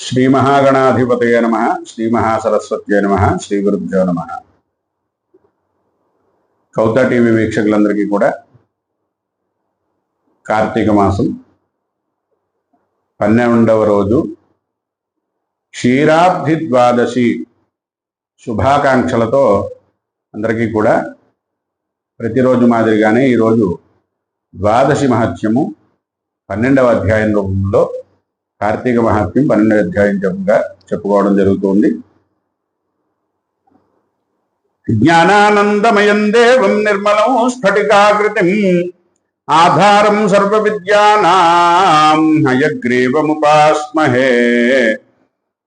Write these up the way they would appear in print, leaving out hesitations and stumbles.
శ్రీ మహాగణాధిపతయ నమః, శ్రీ మహాసరస్వత్యై నమః, శ్రీ గురుభ్యో నమః. కౌతా టీవీ వీక్షకులందరికీ కూడా కార్తీక మాసం 12వ రోజు క్షీరాబ్ధి ద్వాదశి శుభాకాంక్షలతో అందరికీ కూడా ప్రతిరోజు మాదిరిగానే ఈరోజు ద్వాదశి మహత్యము 12వ అధ్యాయం రూపంలో కార్తీక మహాత్మ్యం 12వ అధ్యాయం చెప్పుకోవడం జరుగుతుంది. జ్ఞానానందమయం దేవం నిర్మలం స్ఫటికాకృతిం ఆధారం సర్వ విద్యానాం హయగ్రీవముపాస్మహే.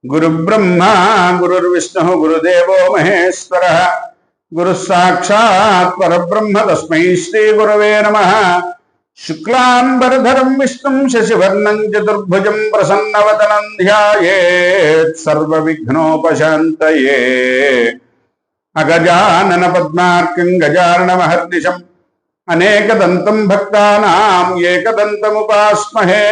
గురు బ్రహ్మ గురుర్విష్ణు గురుదేవో మహేశ్వర గురు సాక్షాత్ పరబ్రహ్మ తస్మై శ్రీ గురవే నమః. శుక్లాంబరధరం విష్ణుం శశివర్ణం చతుర్భుజం ప్రసన్నవదనం ధ్యాయేత్ సర్వవిఘ్నోపశాంతయే. అగజానన పద్మార్కం గజాననమహర్నిశం అనేకదంతం భక్తానాం ఏకదంతముపాస్మహే.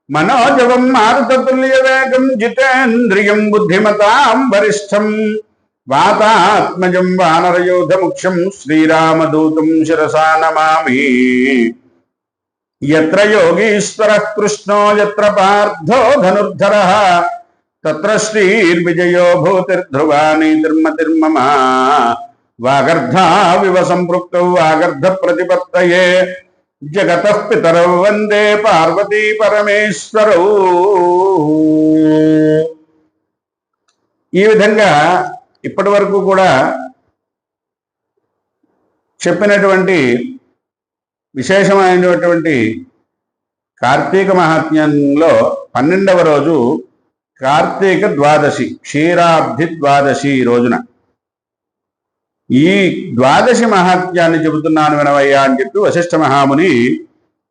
మనోజవం మారుతతుల్యవేగం జితేంద్రియం బుద్ధిమతాం వరిష్ఠం వాతాత్మజం వానరయూధముఖ్యం శ్రీరామదూతం శిరసా నమామి. యత్ర యోగీశ్వరః కృష్ణో యత్ర పార్థో ధనుర్ధరః తత్ర శ్రీర్విజయో భూతిర్ధ్రువా నీతిర్మతిర్మమ. వాగర్ధావివ సంపృక్తౌ వాగర్ధ ప్రతిపత్తయే జగతః పితరౌ వందే పార్వతీ పరమేశ్వరౌ. ఈ విధంగా ఇప్పటి వరకు కూడా చెప్పినటువంటి విశేషమైనటువంటి కార్తీక మహాత్మ్యంలో 12వ రోజు కార్తీక ద్వాదశి, క్షీరాబ్ధి ద్వాదశి రోజున ఈ ద్వాదశి మహాత్మ్యాన్ని చెబుతున్నాను వినవయ్యా అని చెప్పి వశిష్ఠ మహాముని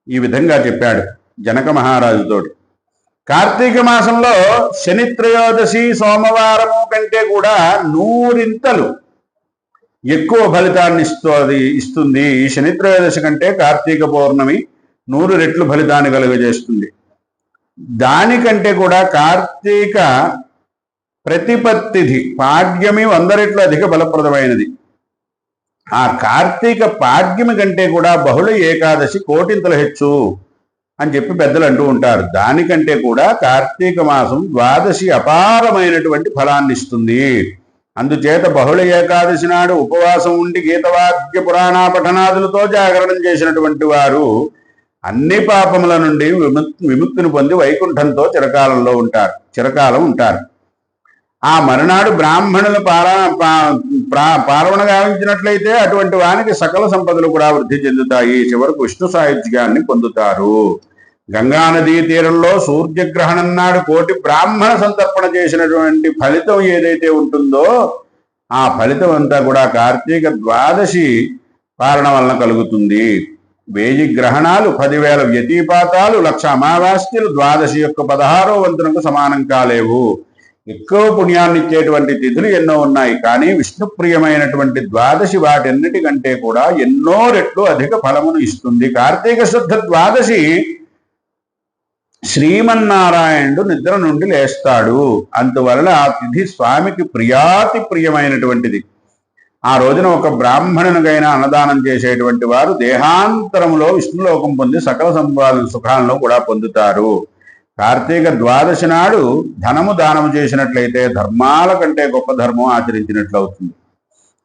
ఈ విధంగా చెప్పాడు జనక మహారాజుతోటి. కార్తీక మాసంలో శని త్రయోదశి సోమవారము కంటే కూడా 100 ఎక్కువ ఫలితాన్ని ఇస్తుంది. ఈ శని త్రయోదశి కంటే కార్తీక పౌర్ణమి 100 రెట్లు ఫలితాన్ని కలుగజేస్తుంది. దానికంటే కూడా కార్తీక ప్రతిపత్తిథి పాడ్యమి 100 రెట్లు అధిక బలప్రదమైనది. ఆ కార్తీక పాడ్యమి కంటే కూడా బహుళ ఏకాదశి కోటింతలు హెచ్చు అని చెప్పి పెద్దలు అంటూ ఉంటారు. దానికంటే కూడా కార్తీక మాసం ద్వాదశి అపారమైనటువంటి ఫలాన్ని ఇస్తుంది. అందుచేత బహుళ ఏకాదశి నాడు ఉపవాసం ఉండి గీతవాద్య పురాణ పఠనాదులతో జాగరణం చేసినటువంటి వారు అన్ని పాపముల నుండి విముక్తిని పొంది వైకుంఠంతో చిరకాలం ఉంటారు. ఆ మరునాడు బ్రాహ్మణులు పారవణ గావించినట్లయితే అటువంటి వానికి సకల సంపదలు కూడా వృద్ధి చెందుతాయి. చివరకు విష్ణు సాయుధ్యాన్ని పొందుతారు. గంగానదీ తీరంలో సూర్యగ్రహణం నాడు 1,000,000 బ్రాహ్మణ సంతర్పణ చేసినటువంటి ఫలితం ఏదైతే ఉంటుందో ఆ ఫలితం అంతా కూడా కార్తీక ద్వాదశి పాలన వలన కలుగుతుంది. 1000 గ్రహణాలు, 10,000 వ్యతిపాతాలు, 1,00,000 అమావాస్యలు ద్వాదశి యొక్క 16వ వంతునకు సమానం కాలేవు. ఎక్కువ పుణ్యాన్ని ఇచ్చేటువంటి తిథులు ఎన్నో ఉన్నాయి. కానీ విష్ణుప్రియమైనటువంటి ద్వాదశి వాటన్నిటికంటే కూడా ఎన్నో రెట్లు అధిక ఫలమును ఇస్తుంది. కార్తీక శుద్ధ ద్వాదశి శ్రీమన్నారాయణుడు నిద్ర నుండి లేస్తాడు. అందువలన ఆ తిథి స్వామికి ప్రియమైనటువంటిది. ఆ రోజున ఒక బ్రాహ్మణునికైనా అన్నదానం చేసేటువంటి వారు దేహాంతరములో విష్ణులోకం పొంది సకల సుఖాలను కూడా పొందుతారు. కార్తీక ద్వాదశి నాడు ధనము దానము చేసినట్లయితే ధర్మాల కంటే గొప్ప ధర్మం ఆచరించినట్లు అవుతుంది.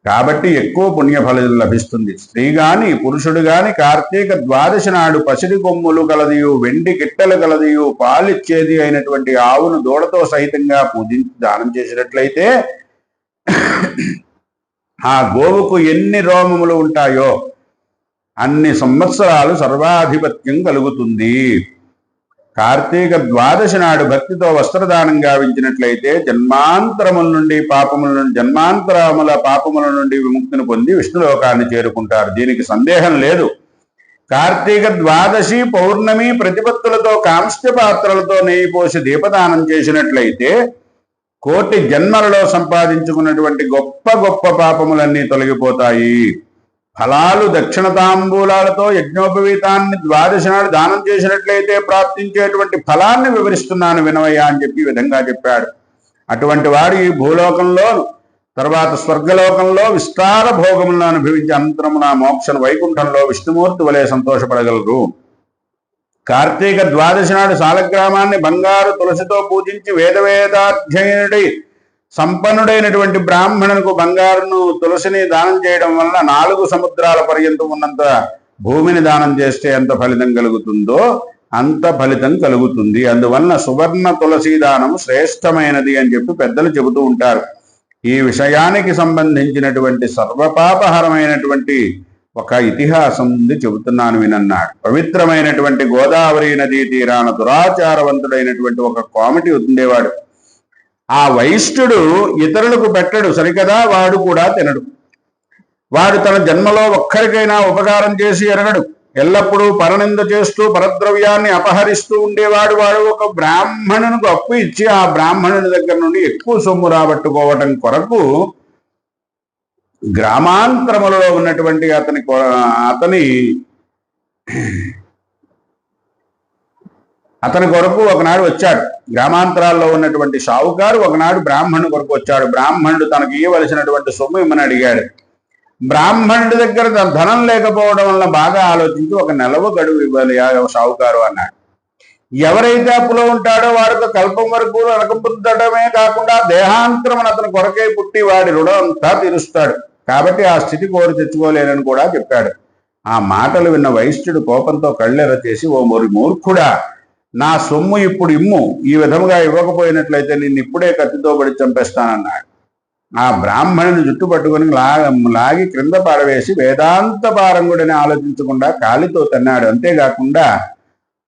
కాబట్టి ఎక్కువ పుణ్యఫలం లభిస్తుంది. స్త్రీ గాని పురుషుడు గాని కార్తీక ద్వాదశి నాడు పసిడి కొమ్ములు కలదియు, వెండి గిట్టలు కలదియు, పాలిచ్చేది అయినటువంటి ఆవును దూడతో సహితంగా పూజించి దానం చేసినట్లయితే ఆ గోవుకు ఎన్ని రోమములు ఉంటాయో అన్ని సంవత్సరాలు సర్వాధిపత్యం కలుగుతుంది. కార్తీక ద్వాదశి నాడు భక్తితో వస్త్రదానం గావించినట్లయితే జన్మాంతరముల పాపముల నుండి విముక్తిని పొంది విష్ణులోకాన్ని చేరుకుంటారు. దీనికి సందేహం లేదు. కార్తీక ద్వాదశి పౌర్ణమి ప్రతిపత్తులతో కాంస్య పాత్రలతో నెయ్యి పోసి దీపదానం చేసినట్లయితే 1,000,000 జన్మలలో సంపాదించుకున్నటువంటి గొప్ప గొప్ప పాపములన్నీ తొలగిపోతాయి. ఫలాలు దక్షిణ తాంబూలాలతో యజ్ఞోపవీతాన్ని ద్వాదశి నాడు దానం చేసినట్లయితే ప్రాప్తించేటువంటి ఫలాన్ని వివరిస్తున్నాను వినవయ్యా అని చెప్పి ఈ విధంగా చెప్పాడు. అటువంటి వాడు ఈ భూలోకంలో తర్వాత స్వర్గలోకంలో విస్తార భోగములను అనుభవించి అంతరమున మోక్షను వైకుంఠంలో విష్ణుమూర్తి వలె సంతోషపడగలరు. కార్తీక ద్వాదశి నాడు సాలగ్రామాన్ని బంగారు తులసితో పూజించి వేదాధ్యయనుడి సంపన్నుడైనటువంటి బ్రాహ్మణునికి బంగారును తులసిని దానం చేయడం వలన 4 సముద్రాల పర్యంతం ఉన్నంత భూమిని దానం చేస్తే ఎంత ఫలితం కలుగుతుందో అంత ఫలితం కలుగుతుంది. అందువలన సువర్ణ తులసి దానం శ్రేష్టమైనది అని చెప్పి పెద్దలు చెబుతూ ఉంటారు. ఈ విషయానికి సంబంధించినటువంటి సర్వపాపహరమైనటువంటి ఒక ఇతిహాసం ఉంది, చెబుతున్నాను వినన్నాడు. పవిత్రమైనటువంటి గోదావరి నదీ తీరాన దురాచారవంతుడైనటువంటి ఒక కోమటి ఉండేవాడు. ఆ వైష్ణుడు ఇతరులకు పెట్టడు సరికదా, వాడు కూడా తినడు. వాడు తన జన్మలో ఒక్కరికైనా ఉపకారం చేసి ఎరగడు. ఎల్లప్పుడూ పరనింద చేస్తూ పరద్రవ్యాన్ని అపహరిస్తూ ఉండేవాడు. వాడు ఒక బ్రాహ్మణునికి అప్పు ఇచ్చి ఆ బ్రాహ్మణుని దగ్గర నుండి ఎక్కువ సొమ్ము రాబట్టుకోవటం కొరకు గ్రామాంతరములలో ఉన్నటువంటి అతని కొరకు ఒకనాడు వచ్చాడు. గ్రామాంతరాల్లో ఉన్నటువంటి షావుకారు ఒకనాడు బ్రాహ్మణుని కొరకు వచ్చాడు. బ్రాహ్మణుడు తనకు ఇవ్వవలసినటువంటి సొమ్ము ఇమ్మని అడిగాడు. బ్రాహ్మణుడి దగ్గర ధనం లేకపోవడం వల్ల బాగా ఆలోచించి ఒక నెలవు గడువు ఇవ్వాలి షావుకారు అన్నాడు. ఎవరైతే అప్పులో ఉంటాడో వాడికి కల్పం వరకు అనకపుద్దడమే కాకుండా దేహాంతరమున అతని కొరకే పుట్టి వాడి రుణం అంతా తీరుస్తాడు. కాబట్టి ఆ స్థితి కోరి తెచ్చుకోలేనని కూడా చెప్పాడు. ఆ మాటలు విన్న వైశ్యుడు కోపంతో కళ్ళెర చేసి, ఓ మూర్ఖుడా, నా సొమ్ము ఇప్పుడు ఇమ్ము, ఈ విధముగా ఇవ్వకపోయినట్లయితే నిన్ను ఇప్పుడే కత్తితో పడి చంపేస్తానన్నాడు. ఆ బ్రాహ్మణుని జుట్టు పట్టుకుని లాగి క్రింద పారవేసి వేదాంత పారంగుడిని ఆలోచించకుండా కాలితో తన్నాడు. అంతేకాకుండా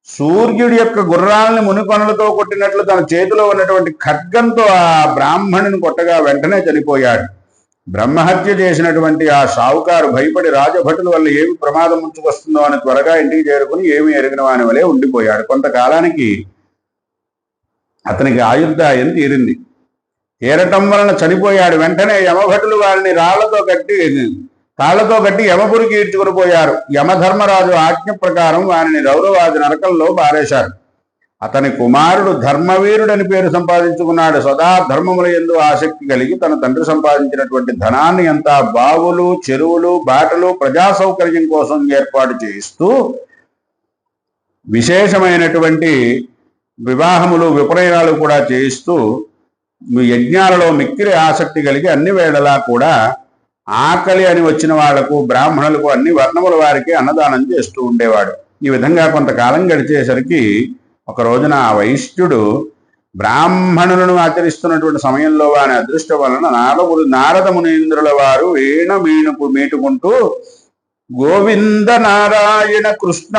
సూర్యుడి యొక్క గుర్రాలని మునికొనలతో కొట్టినట్లు తన చేతిలో ఉన్నటువంటి ఖడ్గంతో ఆ బ్రాహ్మణుని కొట్టగా వెంటనే చనిపోయాడు. బ్రహ్మహత్య చేసినటువంటి ఆ షావుకారు భయపడి రాజభటుల వల్ల ఏమి ప్రమాదం ముంచుకొస్తుందో అని త్వరగా ఇంటికి చేరుకుని ఏమి ఎరిగిన వాని వలె ఉండిపోయాడు. కొంతకాలానికి అతనికి ఆయుర్దాయం తీరింది. తీరటం వలన చనిపోయాడు. వెంటనే యమభటులు వారిని తాళ్లతో కట్టి యమపురికి ఈడ్చుకుని పోయారు. యమధర్మరాజు ఆజ్ఞ ప్రకారం వారిని రౌరవాది నరకంలో పారేశారు. అతని కుమారుడు ధర్మవీరుడని పేరు సంపాదించుకున్నాడు. సదా ధర్మముల యందు ఆసక్తి కలిగి తన తండ్రి సంపాదించినటువంటి ధనాన్ని అంతా బావులు, చెరువులు, బాటలు, ప్రజా సౌకర్యం కోసం ఏర్పాటు చేయిస్తూ విశేషమైనటువంటి వివాహములు, విపనయనాలు కూడా చేయిస్తూ యజ్ఞాలలో మిక్కిలి ఆసక్తి కలిగి అన్ని వేళలా కూడా ఆకలి అని వచ్చిన వాళ్లకు, బ్రాహ్మణులకు, అన్ని వర్ణముల వారికి అన్నదానం చేస్తూ ఉండేవాడు. ఈ విధంగా కొంతకాలం గడిచేసరికి ఒక రోజున ఆ వైశ్యుడు బ్రాహ్మణులను ఆచరిస్తున్నటువంటి సమయంలో వాని అదృష్టం వలన నారద మునీంద్రుల వారు వీణ మీటుకుంటూ గోవింద నారాయణ కృష్ణ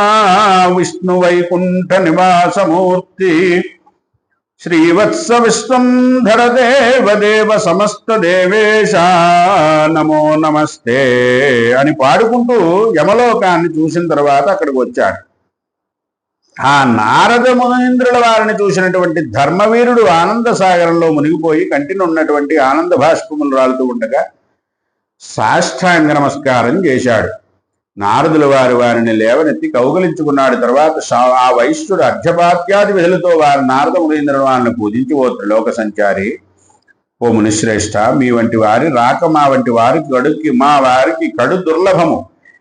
విష్ణు వైకుంఠ నివాసమూర్తి శ్రీవత్స విశ్వంధర దేవదేవ సమస్త దేవేశ నమో నమస్తే అని పాడుకుంటూ యమలోకాన్ని చూసిన తర్వాత అక్కడికి వచ్చాడు. ఆ నారద మునీంద్రుల వారిని చూసినటువంటి ధర్మవీరుడు ఆనంద సాగరంలో మునిగిపోయి కంటిని ఉన్నటువంటి ఆనంద భాష్పములు రాలుతూ ఉండగా సాష్టాంగ నమస్కారం చేశాడు. నారదుల వారిని లేవనెత్తి కౌగలించుకున్నాడు. తర్వాత ఆ వైశ్యుడు అర్ఘ్యపాత్యాది విధులతో వారి నారద మునీంద్రుల వారిని పూజించి, ఓ త్రిలోక సంచారి, ఓ మునిశ్రేష్ఠ, మీ వంటి వారి రాక మా వంటి వారికి కడు దుర్లభము.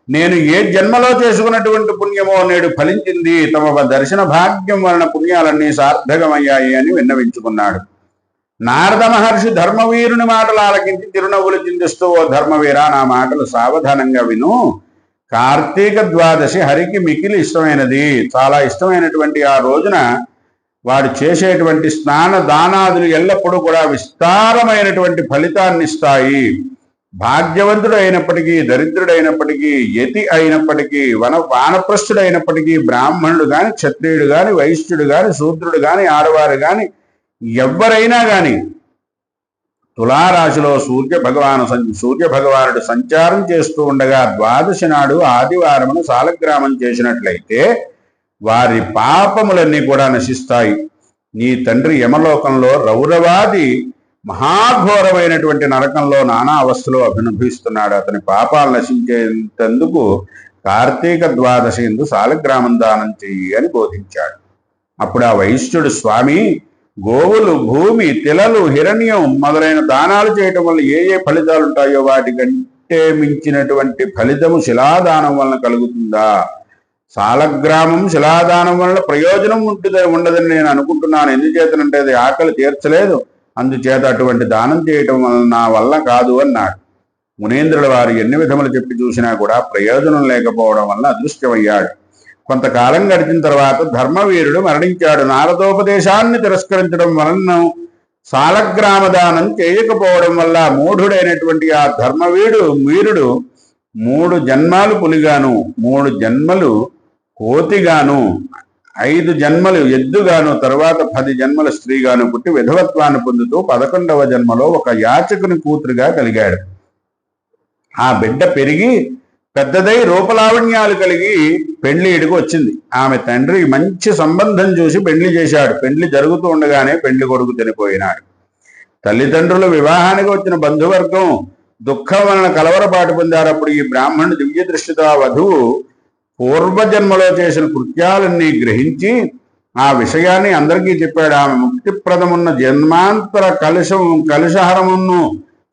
నేను ఏ జన్మలో చేసుకున్నటువంటి పుణ్యమో నేడు ఫలించింది. తమ దర్శన భాగ్యం వలన పుణ్యాలన్నీ సార్థకమయ్యాయి అని విన్నవించుకున్నాడు. నారద మహర్షి ధర్మవీరుని మాటలు ఆలకించి చిరునవ్వులు చిందిస్తూ, ఓ ధర్మవీర, నా మాటలు సావధానంగా విను. కార్తీక ద్వాదశి హరికి మికిలి ఇష్టమైనది. చాలా ఇష్టమైనటువంటి ఆ రోజున వాడు చేసేటువంటి స్నాన దానాదులు ఎల్లప్పుడూ కూడా విస్తారమైనటువంటి ఫలితాన్ని ఇస్తాయి. భాగ్యవంతుడు అయినప్పటికీ, దరిద్రుడైనప్పటికీ, యతి అయినప్పటికీ, వానప్రస్థుడైనప్పటికీ, బ్రాహ్మణుడు గాని, క్షత్రియుడు గాని, వైశ్యుడు గాని, శూద్రుడు గాని, ఆడవారు గాని, ఎవ్వరైనా గాని తులారాశిలో సూర్య భగవానుడు సంచారం చేస్తూ ఉండగా ద్వాదశి నాడు ఆదివారమును సాలగ్రామం చేసినట్లయితే వారి పాపములన్నీ కూడా నశిస్తాయి. నీ తండ్రి యమలోకంలో రౌరవాది మహాఘోరమైనటువంటి నరకంలో నానా అవస్థలు అభినభిస్తున్నాడు. అతని పాపాలు నశించేందుకు కార్తీక ద్వాదశి ఎందు సాలగ్రామం దానం చెయ్యి అని బోధించాడు. అప్పుడు ఆ వైశ్యుడు, స్వామి, గోవులు, భూమి, తిలలు, హిరణ్యం మొదలైన దానాలు చేయటం వల్ల ఏ ఏ ఫలితాలు ఉంటాయో వాటికంటే మించినటువంటి ఫలితము శిలాదానం వలన కలుగుతుందా? సాలగ్రామం శిలాదానం వలన ప్రయోజనం ఉండదని నేను అనుకుంటున్నాను. ఎందుచేతనంటే అది ఆకలి తీర్చలేదు, అందుచేత అటువంటి దానం చేయటం వలన నా వల్ల కాదు అన్నాడు. మునీంద్రుల వారు ఎన్ని విధములు చెప్పి చూసినా కూడా ప్రయోజనం లేకపోవడం వలన అదృశ్యమయ్యాడు. కొంతకాలం గడిచిన తర్వాత ధర్మవీరుడు మరణించాడు. నారదోపదేశాన్ని తిరస్కరించడం వలన సాలగ్రామ దానం చేయకపోవడం వల్ల మూఢుడైనటువంటి ఆ వీరుడు 3 జన్మాలు పులిగాను, 3 జన్మలు కోతిగాను, 5 జన్మలు ఎద్దుగాను, తరువాత 10 జన్మల స్త్రీగాను పుట్టి విధవత్వాన్ని పొందుతూ 11వ జన్మలో ఒక యాచకుని కూతురుగా కలిగాడు. ఆ బిడ్డ పెరిగి పెద్దదై రూపలావణ్యాలు కలిగి పెళ్లిడికి వచ్చింది. ఆమె తండ్రి మంచి సంబంధం చూసి పెళ్లి చేశాడు. పెళ్లి జరుగుతూ ఉండగానే పెళ్లి కొడుకు చనిపోయినాడు. తల్లిదండ్రులు, వివాహానికి వచ్చిన బంధువర్గం దుఃఖం వలన కలవరపాటు పొందారు. అప్పుడు ఈ బ్రాహ్మణుడు దివ్య దృష్టితో ఆ వధువు పూర్వజన్మలో చేసిన కృత్యాలన్నీ గ్రహించి ఆ విషయాన్ని అందరికీ చెప్పాడు. ఆమె ముక్తిప్రదమున్న జన్మాంతర కలుషహరమును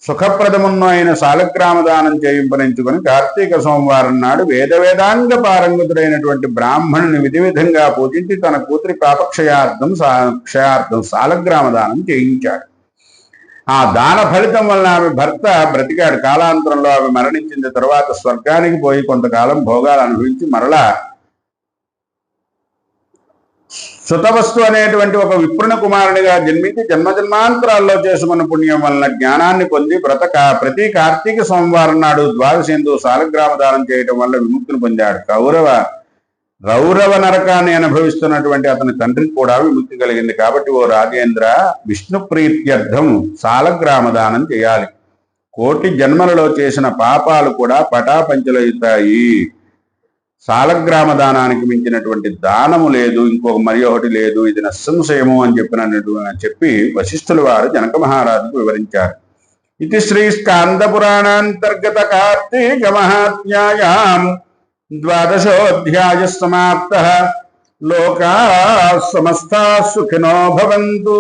సుఖప్రదమును అయిన సాలగ్రామదానం చేయింపనించుకొని కార్తీక సోమవారం నాడు వేదాంగ పారంగతుడైనటువంటి బ్రాహ్మణుని విధివిధంగా పూజించి తన కూతురి పాపక్షయార్థం సాలగ్రామదానం చేయించాడు. ఆ దాన ఫలితం వలన ఆమె భర్త బ్రతికాడు. కాలాంతరంలో ఆమె మరణించిన తర్వాత స్వర్గానికి పోయి కొంతకాలం భోగాలు అనుభవించి మరలా సుతవస్తు అనేటువంటి ఒక విప్రుణ కుమారునిగా జన్మించి జన్మజన్మాంతరాల్లో చేసుకున్న పుణ్యం వలన జ్ఞానాన్ని పొంది ప్రతి కార్తీక సోమవారం నాడు ద్వాదశేందు సాలగ్రామదానం చేయటం వల్ల విముక్తిని పొందాడు. రౌరవ నరకాన్ని అనుభవిస్తున్నటువంటి అతని తండ్రికి కూడా విముక్తి కలిగింది. కాబట్టి ఓ రాజేంద్ర, విష్ణు ప్రీత్యర్థం సాలగ్రామదానం చేయాలి. 1,000,000 జన్మలలో చేసిన పాపాలు కూడా పటాపంచలవుతాయి. సాలగ్రామ దానానికి మించినటువంటి దానము లేదు, మరి ఒకటి లేదు. ఇది నిస్సంశయము అని చెప్పి వశిష్ఠుల వారు జనక మహారాజుకు వివరించారు. ఇది శ్రీ స్కాంద పురాణాంతర్గత కార్తీక మహాత్మ్యాయాం ద్వాదశోధ్యాయ సమాప్తః. లోకా సమస్తా సుఖినో భవంతు.